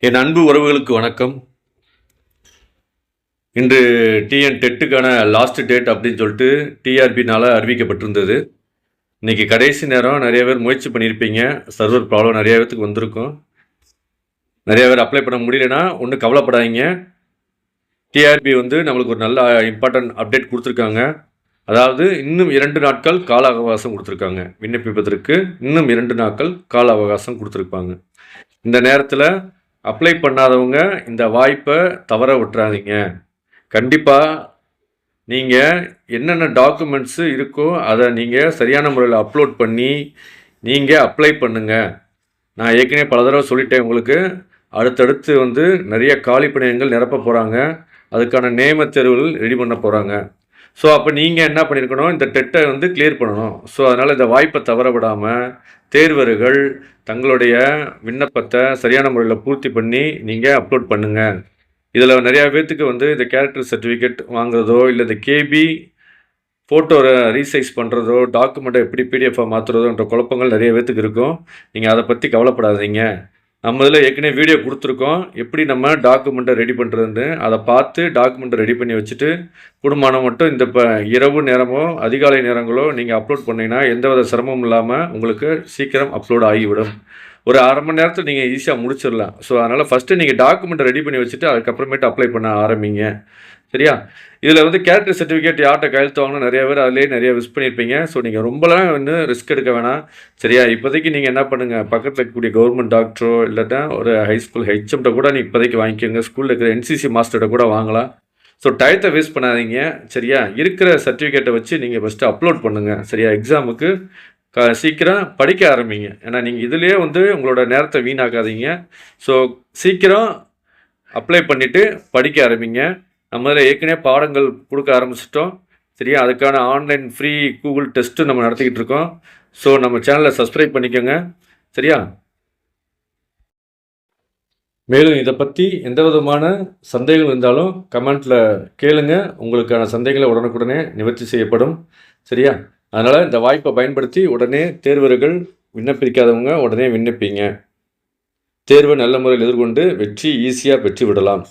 என் அன்பு உறவுகளுக்கு வணக்கம். இன்று டிஎன் டெட்டுக்கான லாஸ்ட் டேட் அப்படின்னு சொல்லிட்டு டிஆர்பினால் அறிவிக்கப்பட்டிருந்தது. இன்றைக்கி கடைசி நேரம். நிறைய பேர் முயற்சி பண்ணியிருப்பீங்க. சர்வர் ப்ராப்ளம் நிறைய பேருக்கு வந்திருக்கும். நிறைய பேர் அப்ளை பண்ண முடியலன்னா ஒன்றும் கவலைப்படாதீங்க. டிஆர்பி நம்மளுக்கு ஒரு நல்ல இம்பார்ட்டன்ட் அப்டேட் கொடுத்துருக்காங்க. அதாவது இன்னும் 2 நாட்கள் கால அவகாசம் கொடுத்துருக்காங்க. விண்ணப்பிப்பதற்கு இன்னும் 2 நாட்கள் கால அவகாசம் கொடுத்துருப்பாங்க. இந்த நேரத்தில் அப்ளை பண்ணாதவங்க இந்த வாய்ப்பை தவற விட்டுறாதீங்க. கண்டிப்பாக நீங்கள் என்னென்ன டாக்குமெண்ட்ஸு இருக்கோ அதை நீங்கள் சரியான முறையில் அப்லோட் பண்ணி நீங்கள் அப்ளை பண்ணுங்கள். நான் ஏற்கனவே பல தடவை சொல்லிட்டேன் உங்களுக்கு. அடுத்தடுத்து நிறைய காலி பணியிடங்கள் நிரப்ப போகிறாங்க. அதுக்கான நியம தேர்வுகள் ரெடி பண்ண போகிறாங்க. ஸோ அப்போ நீங்கள் என்ன பண்ணியிருக்கணும், இந்த டெட்டை கிளியர் பண்ணணும். ஸோ அதனால் இந்த வாய்ப்பை தவற விடாமல் தேர்வர்கள் தங்களுடைய விண்ணப்பத்தை சரியான முறையில் பூர்த்தி பண்ணி நீங்கள் அப்லோட் பண்ணுங்கள். இதில் நிறையா பேர்த்துக்கு இந்த கேரக்டர் சர்டிஃபிகேட் வாங்குறதோ இல்லை இந்த கேபி ஃபோட்டோ ரீசைஸ் பண்ணுறதோ டாக்குமெண்ட்டை எப்படி பிடிஎஃபாக மாற்றுறதோன்ற குழப்பங்கள் நிறைய பேர்த்துக்கு இருக்கும். நீங்கள் அதை பற்றி கவலைப்படாதீங்க. நம்ம இதில் ஏற்கனவே வீடியோ கொடுத்துருக்கோம், எப்படி நம்ம டாக்குமெண்ட்டை ரெடி பண்ணுறதுன்னு. அதை பார்த்து டாக்குமெண்ட்டை ரெடி பண்ணி வச்சுட்டு குடும்பம் மட்டும் இந்த இரவு நேரமோ அதிகாலை நேரங்களோ நீங்கள் அப்லோட் பண்ணிங்கன்னா எந்தவித சிரமமும் இல்லாமல் உங்களுக்கு சீக்கிரம் அப்லோட் ஆகிவிடும். ஒரு 1/2 மணி நேரத்தில் நீங்கள் ஈஸியாக முடிச்சிடலாம். ஸோ அதனால் ஃபஸ்ட்டு நீங்கள் டாக்குமெண்ட்டை ரெடி பண்ணி வச்சுட்டு அதுக்கப்புறமேட்டு அப்ளை பண்ண ஆரம்பிங்க. சரியா? இதில் கேரக்டர் சர்டிஃபிகேட் யார்கிட்ட கையெழுத்து வாங்கணும் நிறைய பேர் அதிலே நிறைய மிஸ் பண்ணியிருப்பீங்க. ஸோ நீங்கள் ரொம்பலாம் ரிஸ்க் எடுக்க வேணாம். சரியா? இப்போதைக்கு நீங்கள் என்ன பண்ணுங்கள், பக்கத்தில் இருக்கக்கூடிய கவர்மெண்ட் டாக்டரோ இல்லாட்டா ஒரு ஹைஸ்கூல் ஹெச்எம்கிட்ட கூட நீங்கள் இப்போதைக்கு வாங்கிக்கோங்க. ஸ்கூலில் இருக்கிற என்சிசி மாஸ்டர்கிட்ட கூட வாங்கலாம். ஸோ டயத்தை வேஸ்ட் பண்ணாதீங்க. சரியா? இருக்கிற சர்டிஃபிகேட்டை வச்சு நீங்கள் ஃபஸ்ட்டு அப்லோட் பண்ணுங்கள். சரியா? எக்ஸாமுக்கு சீக்கிரம் படிக்க ஆரம்பிங்க. ஏன்னா நீங்கள் இதுலேயே உங்களோட நேரத்தை வீணாக்காதீங்க. ஸோ சீக்கிரம் அப்ளை பண்ணிவிட்டு படிக்க ஆரம்பிங்க. நம்ம இதில் ஏற்கனவே பாடங்கள் கொடுக்க ஆரம்பிச்சிட்டோம். சரியா? அதுக்கான ஆன்லைன் ஃப்ரீ கூகுள் டெஸ்ட்டு நம்ம நடத்திக்கிட்டு இருக்கோம். ஸோ நம்ம சேனலை சப்ஸ்கிரைப் பண்ணிக்கோங்க. சரியா? மேலும் இதை பற்றி எந்த விதமான சந்தேகம் இருந்தாலும் கமெண்ட்டில் கேளுங்க. உங்களுக்கான சந்தேகங்களை உடனுக்குடனே நிவர்த்தி செய்யப்படும். சரியா? அதனால் இந்த வாய்ப்பை பயன்படுத்தி உடனே தேர்வர்கள் விண்ணப்பிக்காதவங்க உடனே விண்ணப்பிங்க. தேர்வை நல்ல முறையில் எதிர்கொண்டு வெற்றி ஈஸியாக பெற்று விடலாம்.